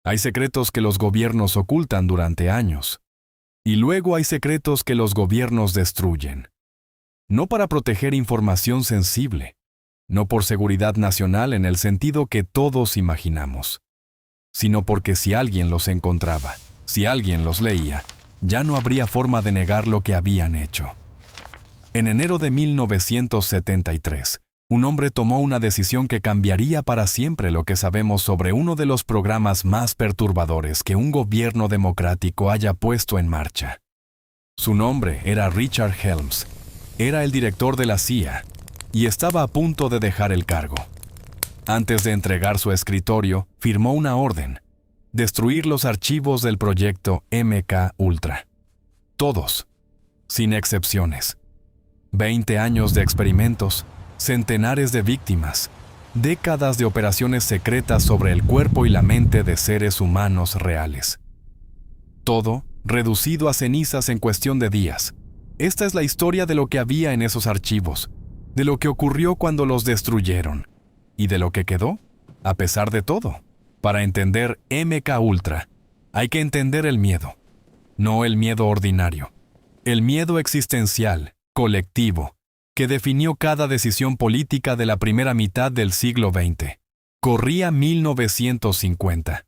Hay secretos que los gobiernos ocultan durante años. Y luego hay secretos que los gobiernos destruyen. No para proteger información sensible, no por seguridad nacional en el sentido que todos imaginamos, sino porque si alguien los encontraba, si alguien los leía, ya no habría forma de negar lo que habían hecho. En enero de 1973, un hombre tomó una decisión que cambiaría para siempre lo que sabemos sobre uno de los programas más perturbadores que un gobierno democrático haya puesto en marcha. Su nombre era Richard Helms. Era el director de la CIA y estaba a punto de dejar el cargo. Antes de entregar su escritorio, firmó una orden: destruir los archivos del proyecto MK Ultra. Todos, sin excepciones. 20 años de experimentos, centenares de víctimas, décadas de operaciones secretas sobre el cuerpo y la mente de seres humanos reales. Todo reducido a cenizas en cuestión de días. Esta es la historia de lo que había en esos archivos, de lo que ocurrió cuando los destruyeron, y de lo que quedó, a pesar de todo. Para entender MK Ultra, hay que entender el miedo. No el miedo ordinario. El miedo existencial, colectivo, que definió cada decisión política de la primera mitad del siglo XX. Corría 1950.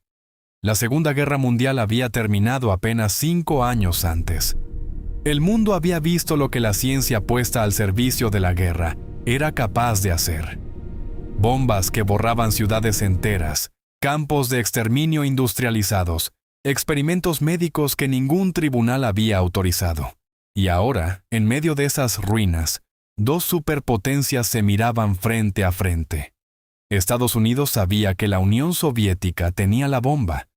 La Segunda Guerra Mundial había terminado apenas 5 años antes. El mundo había visto lo que la ciencia puesta al servicio de la guerra era capaz de hacer. Bombas que borraban ciudades enteras, campos de exterminio industrializados, experimentos médicos que ningún tribunal había autorizado. Y ahora, en medio de esas ruinas, dos superpotencias se miraban frente a frente. Estados Unidos sabía que la Unión Soviética tenía la bomba.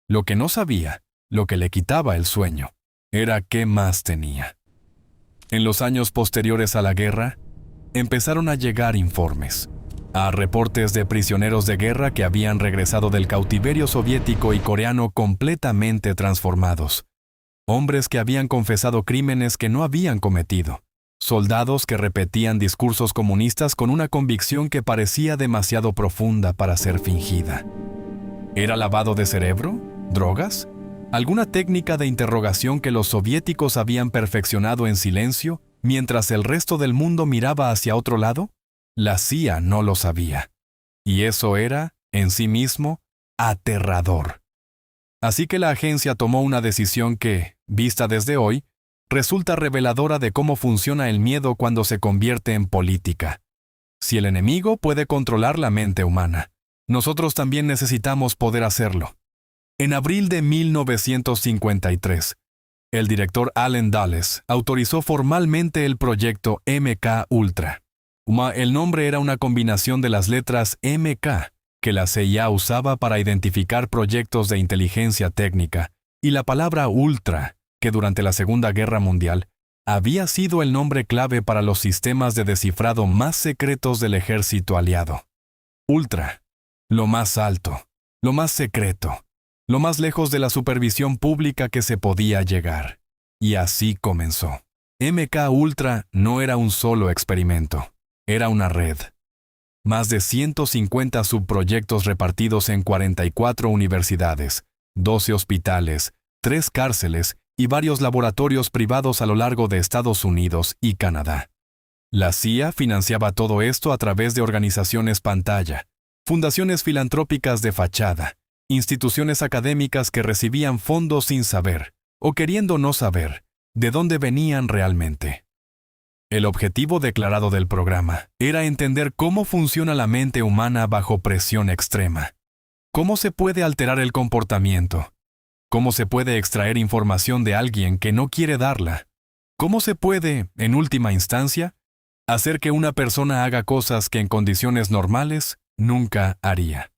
Lo que no sabía, lo que le quitaba el sueño, era qué más tenía. En los años posteriores a la guerra, empezaron a llegar informes, a reportes de prisioneros de guerra que habían regresado del cautiverio soviético y coreano completamente transformados. Hombres que habían confesado crímenes que no habían cometido. Soldados que repetían discursos comunistas con una convicción que parecía demasiado profunda para ser fingida. ¿Era lavado de cerebro? ¿Drogas? ¿Alguna técnica de interrogación que los soviéticos habían perfeccionado en silencio mientras el resto del mundo miraba hacia otro lado? La CIA no lo sabía. Y eso era, en sí mismo, aterrador. Así que la agencia tomó una decisión que, vista desde hoy, resulta reveladora de cómo funciona el miedo cuando se convierte en política. Si el enemigo puede controlar la mente humana, nosotros también necesitamos poder hacerlo. En abril de 1953, el director Allen Dulles autorizó formalmente el proyecto MK Ultra. El nombre era una combinación de las letras MK, que la CIA usaba para identificar proyectos de inteligencia técnica, y la palabra Ultra, que durante la Segunda Guerra Mundial había sido el nombre clave para los sistemas de descifrado más secretos del ejército aliado. Ultra, lo más alto, lo más secreto, lo más lejos de la supervisión pública que se podía llegar. Y así comenzó. MK Ultra no era un solo experimento, era una red. Más de 150 subproyectos repartidos en 44 universidades, 12 hospitales, 3 cárceles y varios laboratorios privados a lo largo de Estados Unidos y Canadá. La CIA financiaba todo esto a través de organizaciones pantalla, fundaciones filantrópicas de fachada, instituciones académicas que recibían fondos sin saber, o queriendo no saber, de dónde venían realmente. El objetivo declarado del programa era entender cómo funciona la mente humana bajo presión extrema, cómo se puede alterar el comportamiento, cómo se puede extraer información de alguien que no quiere darla, cómo se puede, en última instancia, hacer que una persona haga cosas que en condiciones normales nunca haría.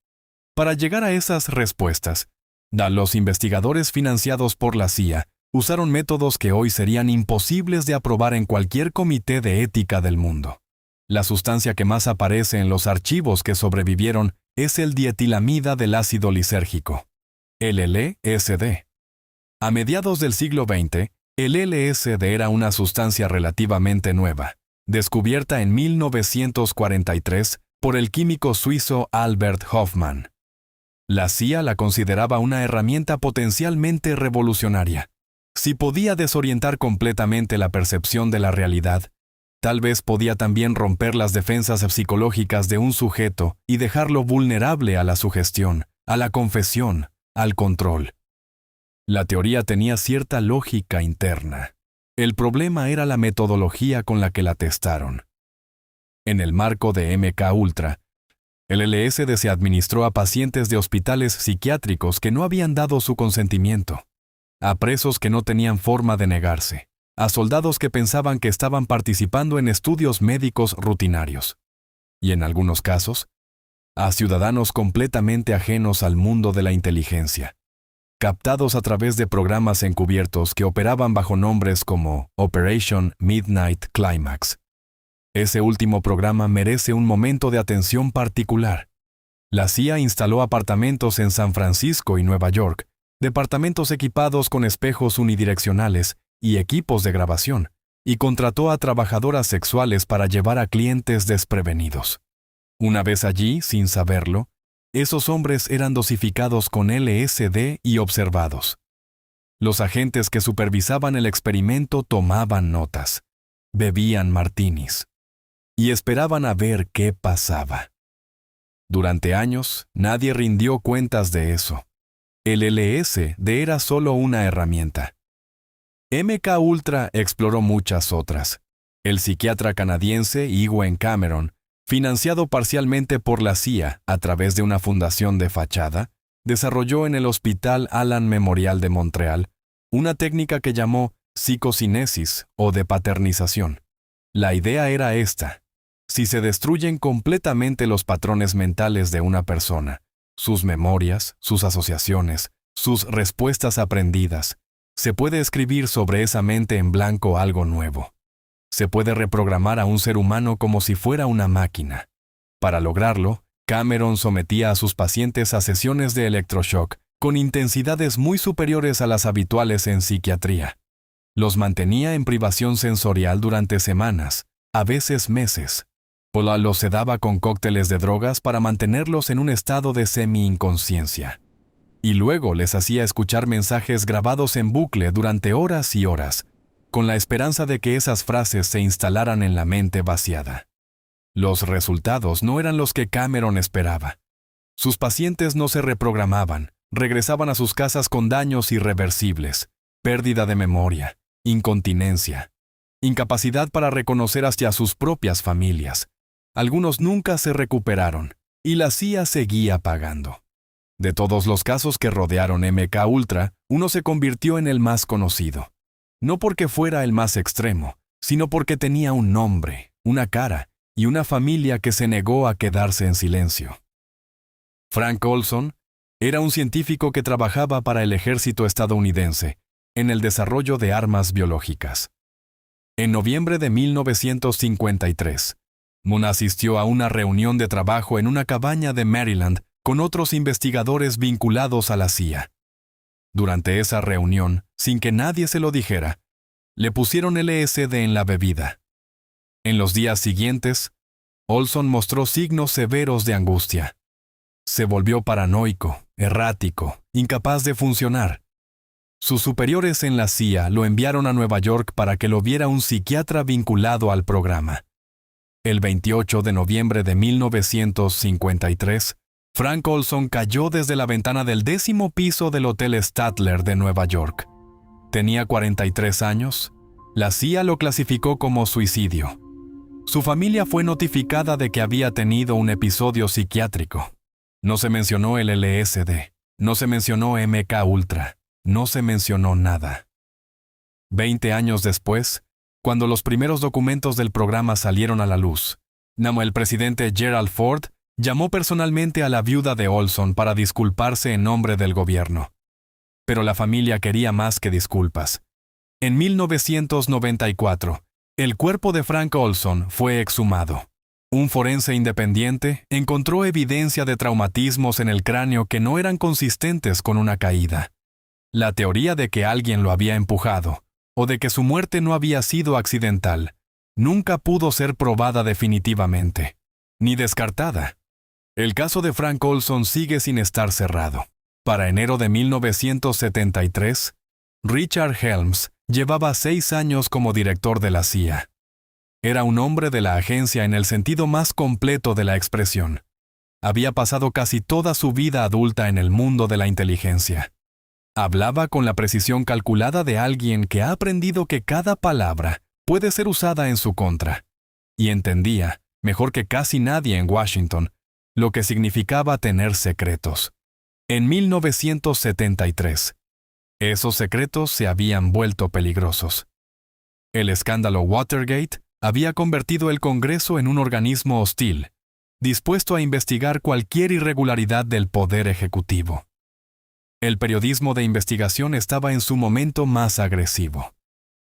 Para llegar a esas respuestas, los investigadores financiados por la CIA usaron métodos que hoy serían imposibles de aprobar en cualquier comité de ética del mundo. La sustancia que más aparece en los archivos que sobrevivieron es el dietilamida del ácido lisérgico, el LSD. A mediados del siglo XX, el LSD era una sustancia relativamente nueva, descubierta en 1943 por el químico suizo Albert Hofmann. La CIA la consideraba una herramienta potencialmente revolucionaria. Si podía desorientar completamente la percepción de la realidad, tal vez podía también romper las defensas psicológicas de un sujeto y dejarlo vulnerable a la sugestión, a la confesión, al control. La teoría tenía cierta lógica interna. El problema era la metodología con la que la testaron. En el marco de MK-Ultra, el LSD se administró a pacientes de hospitales psiquiátricos que no habían dado su consentimiento, a presos que no tenían forma de negarse, a soldados que pensaban que estaban participando en estudios médicos rutinarios, y en algunos casos, a ciudadanos completamente ajenos al mundo de la inteligencia, captados a través de programas encubiertos que operaban bajo nombres como Operation Midnight Climax. Ese último programa merece un momento de atención particular. La CIA instaló apartamentos en San Francisco y Nueva York, departamentos equipados con espejos unidireccionales y equipos de grabación, y contrató a trabajadoras sexuales para llevar a clientes desprevenidos. Una vez allí, sin saberlo, esos hombres eran dosificados con LSD y observados. Los agentes que supervisaban el experimento tomaban notas, bebían martinis y esperaban a ver qué pasaba. Durante años, nadie rindió cuentas de eso. El LSD era solo una herramienta. MK-Ultra exploró muchas otras. El psiquiatra canadiense Ewen Cameron, financiado parcialmente por la CIA a través de una fundación de fachada, desarrolló en el Hospital Allan Memorial de Montreal una técnica que llamó psicocinesis o depaternización. La idea era esta: si se destruyen completamente los patrones mentales de una persona, sus memorias, sus asociaciones, sus respuestas aprendidas, se puede escribir sobre esa mente en blanco algo nuevo. Se puede reprogramar a un ser humano como si fuera una máquina. Para lograrlo, Cameron sometía a sus pacientes a sesiones de electroshock con intensidades muy superiores a las habituales en psiquiatría. Los mantenía en privación sensorial durante semanas, a veces meses. O los sedaba con cócteles de drogas para mantenerlos en un estado de semi-inconsciencia. Y luego les hacía escuchar mensajes grabados en bucle durante horas y horas, con la esperanza de que esas frases se instalaran en la mente vaciada. Los resultados no eran los que Cameron esperaba. Sus pacientes no se reprogramaban, regresaban a sus casas con daños irreversibles, pérdida de memoria, incontinencia, incapacidad para reconocer hacia sus propias familias. Algunos nunca se recuperaron, y la CIA seguía pagando. De todos los casos que rodearon MK-Ultra, uno se convirtió en el más conocido. No porque fuera el más extremo, sino porque tenía un nombre, una cara y una familia que se negó a quedarse en silencio. Frank Olson era un científico que trabajaba para el ejército estadounidense en el desarrollo de armas biológicas. En noviembre de 1953, Moon asistió a una reunión de trabajo en una cabaña de Maryland con otros investigadores vinculados a la CIA. Durante esa reunión, sin que nadie se lo dijera, le pusieron LSD en la bebida. En los días siguientes, Olson mostró signos severos de angustia. Se volvió paranoico, errático, incapaz de funcionar. Sus superiores en la CIA lo enviaron a Nueva York para que lo viera un psiquiatra vinculado al programa. El 28 de noviembre de 1953, Frank Olson cayó desde la ventana del 10º piso del Hotel Statler de Nueva York. Tenía 43 años. La CIA lo clasificó como suicidio. Su familia fue notificada de que había tenido un episodio psiquiátrico. No se mencionó el LSD, no se mencionó MK-Ultra, no se mencionó nada. 20 años después, cuando los primeros documentos del programa salieron a la luz, el presidente Gerald Ford llamó personalmente a la viuda de Olson para disculparse en nombre del gobierno. Pero la familia quería más que disculpas. En 1994, el cuerpo de Frank Olson fue exhumado. Un forense independiente encontró evidencia de traumatismos en el cráneo que no eran consistentes con una caída. La teoría de que alguien lo había empujado, o de que su muerte no había sido accidental, nunca pudo ser probada definitivamente, ni descartada. El caso de Frank Olson sigue sin estar cerrado. Para enero de 1973, Richard Helms llevaba 6 años como director de la CIA. Era un hombre de la agencia en el sentido más completo de la expresión. Había pasado casi toda su vida adulta en el mundo de la inteligencia. Hablaba con la precisión calculada de alguien que ha aprendido que cada palabra puede ser usada en su contra, y entendía, mejor que casi nadie en Washington, lo que significaba tener secretos. En 1973, esos secretos se habían vuelto peligrosos. El escándalo Watergate había convertido el Congreso en un organismo hostil, dispuesto a investigar cualquier irregularidad del poder ejecutivo. El periodismo de investigación estaba en su momento más agresivo,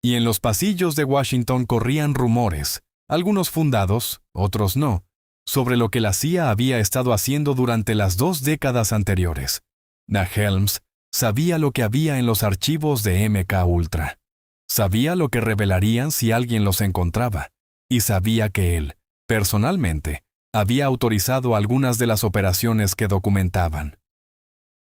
y en los pasillos de Washington corrían rumores, algunos fundados, otros no, sobre lo que la CIA había estado haciendo durante las 2 décadas anteriores. Helms sabía lo que había en los archivos de MK Ultra. Sabía lo que revelarían si alguien los encontraba, y sabía que él, personalmente, había autorizado algunas de las operaciones que documentaban.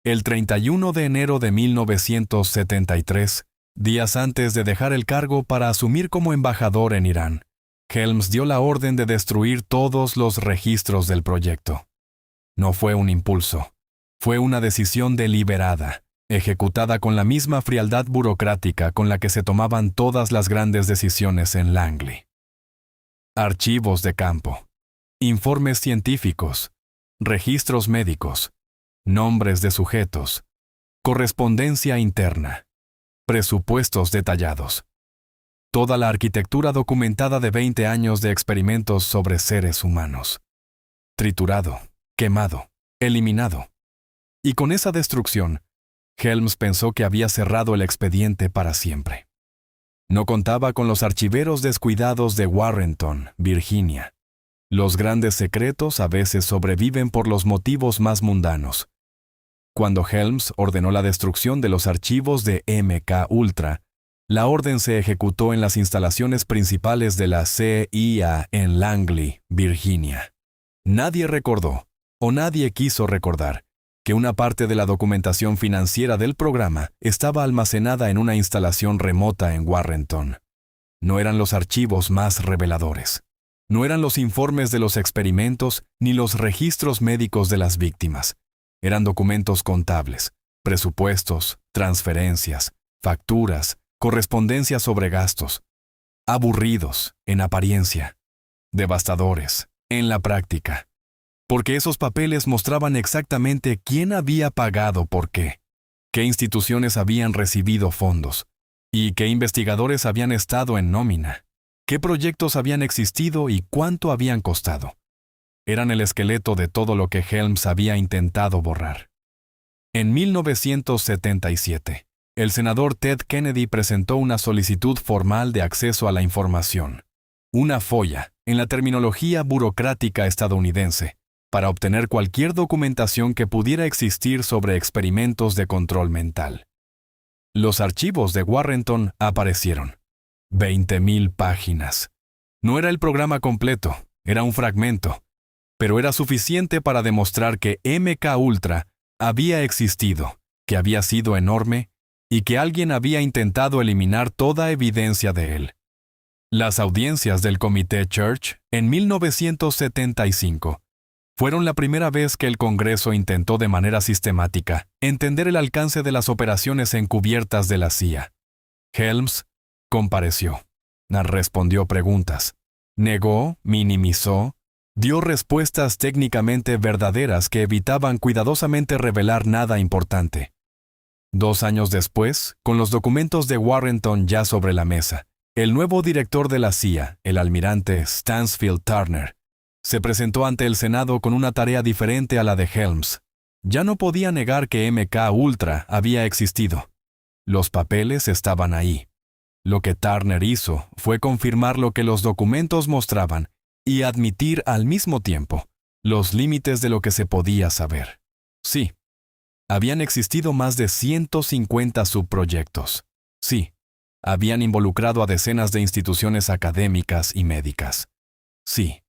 El 31 de enero de 1973, días antes de dejar el cargo para asumir como embajador en Irán, Helms dio la orden de destruir todos los registros del proyecto. No fue un impulso, fue una decisión deliberada, ejecutada con la misma frialdad burocrática con la que se tomaban todas las grandes decisiones en Langley. Archivos de campo, informes científicos, registros médicos, nombres de sujetos, correspondencia interna, presupuestos detallados. Toda la arquitectura documentada de 20 años de experimentos sobre seres humanos. Triturado, quemado, eliminado. Y con esa destrucción, Helms pensó que había cerrado el expediente para siempre. No contaba con los archiveros descuidados de Warrenton, Virginia. Los grandes secretos a veces sobreviven por los motivos más mundanos. Cuando Helms ordenó la destrucción de los archivos de MK Ultra, la orden se ejecutó en las instalaciones principales de la CIA en Langley, Virginia. Nadie recordó, o nadie quiso recordar, que una parte de la documentación financiera del programa estaba almacenada en una instalación remota en Warrenton. No eran los archivos más reveladores. No eran los informes de los experimentos ni los registros médicos de las víctimas. Eran documentos contables, presupuestos, transferencias, facturas, correspondencia sobre gastos. Aburridos, en apariencia. Devastadores, en la práctica. Porque esos papeles mostraban exactamente quién había pagado por qué instituciones habían recibido fondos, y qué investigadores habían estado en nómina, qué proyectos habían existido y cuánto habían costado. Eran el esqueleto de todo lo que Helms había intentado borrar. En 1977, el senador Ted Kennedy presentó una solicitud formal de acceso a la información, una FOIA, en la terminología burocrática estadounidense, para obtener cualquier documentación que pudiera existir sobre experimentos de control mental. Los archivos de Warrenton aparecieron. 20,000 páginas. No era el programa completo, era un fragmento, pero era suficiente para demostrar que MK Ultra había existido, que había sido enorme y que alguien había intentado eliminar toda evidencia de él. Las audiencias del Comité Church en 1975 fueron la primera vez que el Congreso intentó de manera sistemática entender el alcance de las operaciones encubiertas de la CIA. Helms compareció, respondió preguntas, negó, minimizó, dio respuestas técnicamente verdaderas que evitaban cuidadosamente revelar nada importante. 2 años después, con los documentos de Warrenton ya sobre la mesa, el nuevo director de la CIA, el almirante Stansfield Turner, se presentó ante el Senado con una tarea diferente a la de Helms. Ya no podía negar que MK Ultra había existido. Los papeles estaban ahí. Lo que Turner hizo fue confirmar lo que los documentos mostraban y admitir al mismo tiempo los límites de lo que se podía saber. Sí, habían existido más de 150 subproyectos. Sí, habían involucrado a decenas de instituciones académicas y médicas. Sí,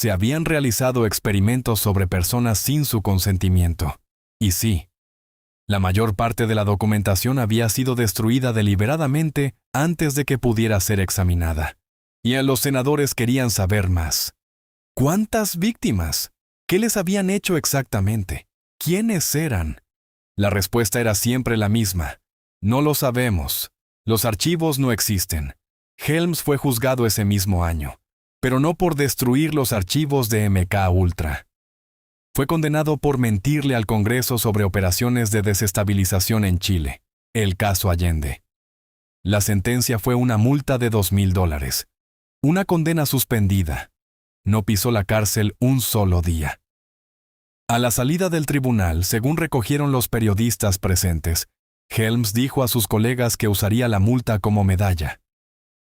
Se habían realizado experimentos sobre personas sin su consentimiento. Y sí, la mayor parte de la documentación había sido destruida deliberadamente antes de que pudiera ser examinada. Y a los senadores querían saber más. ¿Cuántas víctimas? ¿Qué les habían hecho exactamente? ¿Quiénes eran? La respuesta era siempre la misma. No lo sabemos. Los archivos no existen. Helms fue juzgado ese mismo año, pero no por destruir los archivos de MK Ultra. Fue condenado por mentirle al Congreso sobre operaciones de desestabilización en Chile, el caso Allende. La sentencia fue una multa de $2,000. Una condena suspendida. No pisó la cárcel un solo día. A la salida del tribunal, según recogieron los periodistas presentes, Helms dijo a sus colegas que usaría la multa como medalla.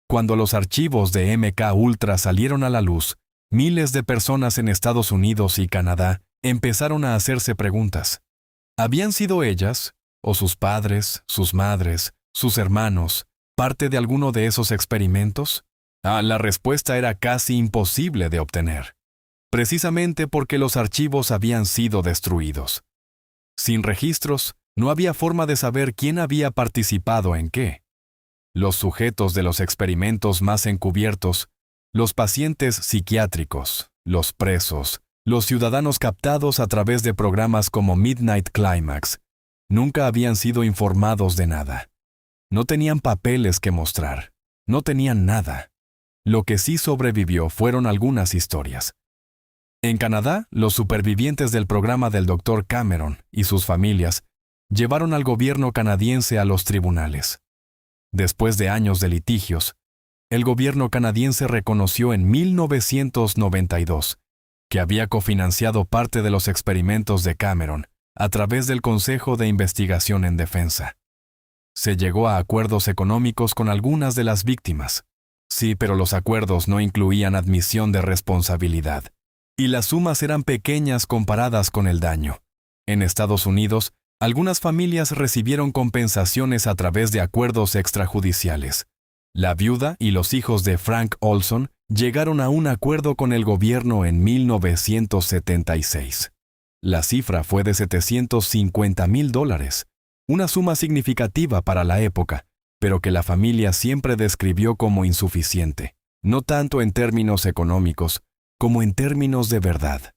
Cuando los archivos de MK Ultra salieron a la luz, miles de personas en Estados Unidos y Canadá empezaron a hacerse preguntas. ¿Habían sido ellas, o sus padres, sus madres, sus hermanos, parte de alguno de esos experimentos? La respuesta era casi imposible de obtener, precisamente porque los archivos habían sido destruidos. Sin registros, no había forma de saber quién había participado en qué. Los sujetos de los experimentos más encubiertos, los pacientes psiquiátricos, los presos, los ciudadanos captados a través de programas como Midnight Climax, nunca habían sido informados de nada. No tenían papeles que mostrar, no tenían nada. Lo que sí sobrevivió fueron algunas historias. En Canadá, los supervivientes del programa del Dr. Cameron y sus familias llevaron al gobierno canadiense a los tribunales. Después de años de litigios, el gobierno canadiense reconoció en 1992 que había cofinanciado parte de los experimentos de Cameron a través del Consejo de Investigación en Defensa. Se llegó a acuerdos económicos con algunas de las víctimas. Sí, pero los acuerdos no incluían admisión de responsabilidad. Y las sumas eran pequeñas comparadas con el daño. En Estados Unidos, algunas familias recibieron compensaciones a través de acuerdos extrajudiciales. La viuda y los hijos de Frank Olson llegaron a un acuerdo con el gobierno en 1976. La cifra fue de $750,000, una suma significativa para la época, pero que la familia siempre describió como insuficiente, no tanto en términos económicos, como en términos de verdad.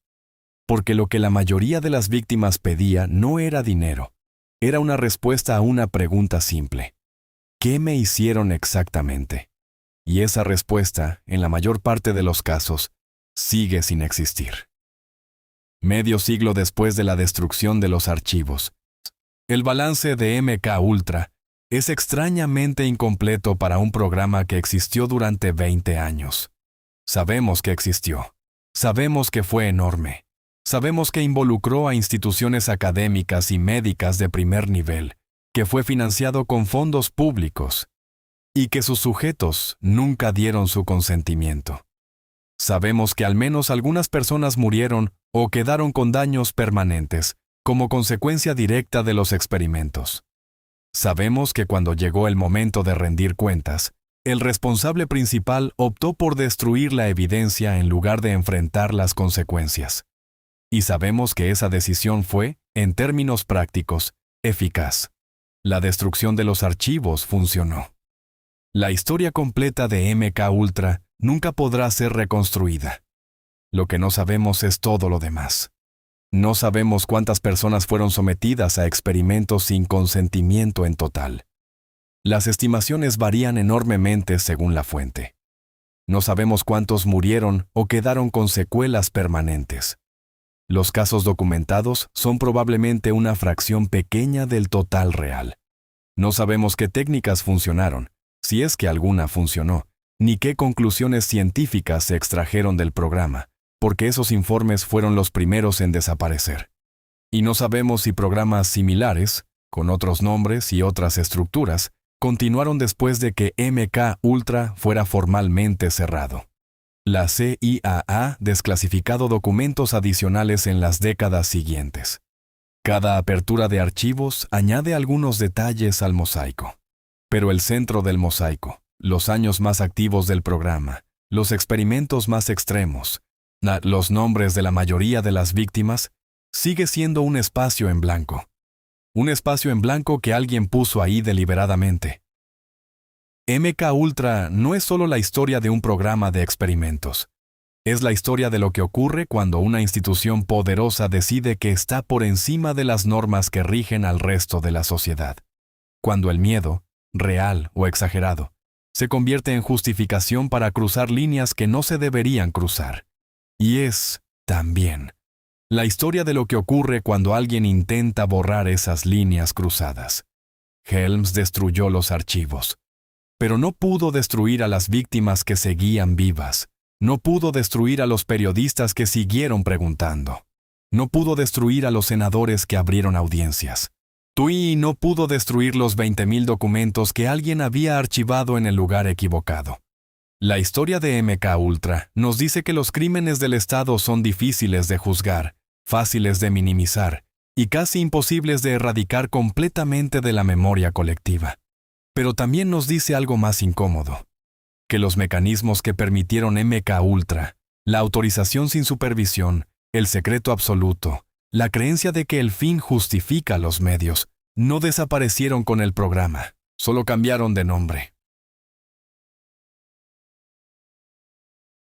Porque lo que la mayoría de las víctimas pedía no era dinero, era una respuesta a una pregunta simple. ¿Qué me hicieron exactamente? Y esa respuesta, en la mayor parte de los casos, sigue sin existir. Medio siglo después de la destrucción de los archivos, el balance de MK Ultra es extrañamente incompleto para un programa que existió durante 20 años. Sabemos que existió. Sabemos que fue enorme. Sabemos que involucró a instituciones académicas y médicas de primer nivel, que fue financiado con fondos públicos, y que sus sujetos nunca dieron su consentimiento. Sabemos que al menos algunas personas murieron o quedaron con daños permanentes, como consecuencia directa de los experimentos. Sabemos que cuando llegó el momento de rendir cuentas, el responsable principal optó por destruir la evidencia en lugar de enfrentar las consecuencias. Y sabemos que esa decisión fue, en términos prácticos, eficaz. La destrucción de los archivos funcionó. La historia completa de MK Ultra nunca podrá ser reconstruida. Lo que no sabemos es todo lo demás. No sabemos cuántas personas fueron sometidas a experimentos sin consentimiento en total. Las estimaciones varían enormemente según la fuente. No sabemos cuántos murieron o quedaron con secuelas permanentes. Los casos documentados son probablemente una fracción pequeña del total real. No sabemos qué técnicas funcionaron, si es que alguna funcionó, ni qué conclusiones científicas se extrajeron del programa, porque esos informes fueron los primeros en desaparecer. Y no sabemos si programas similares, con otros nombres y otras estructuras, continuaron después de que MK Ultra fuera formalmente cerrado. La CIA ha desclasificado documentos adicionales en las décadas siguientes. Cada apertura de archivos añade algunos detalles al mosaico. Pero el centro del mosaico, los años más activos del programa, los experimentos más extremos, Los nombres de la mayoría de las víctimas sigue siendo un espacio en blanco. Un espacio en blanco que alguien puso ahí deliberadamente. MK Ultra no es solo la historia de un programa de experimentos. Es la historia de lo que ocurre cuando una institución poderosa decide que está por encima de las normas que rigen al resto de la sociedad. Cuando el miedo, real o exagerado, se convierte en justificación para cruzar líneas que no se deberían cruzar. Y es, también, la historia de lo que ocurre cuando alguien intenta borrar esas líneas cruzadas. Helms destruyó los archivos, pero no pudo destruir a las víctimas que seguían vivas. No pudo destruir a los periodistas que siguieron preguntando. No pudo destruir a los senadores que abrieron audiencias. TUI no pudo destruir los 20.000 documentos que alguien había archivado en el lugar equivocado. La historia de MK Ultra nos dice que los crímenes del Estado son difíciles de juzgar, fáciles de minimizar y casi imposibles de erradicar completamente de la memoria colectiva. Pero también nos dice algo más incómodo, que los mecanismos que permitieron MK Ultra, la autorización sin supervisión, el secreto absoluto, la creencia de que el fin justifica los medios, no desaparecieron con el programa, solo cambiaron de nombre.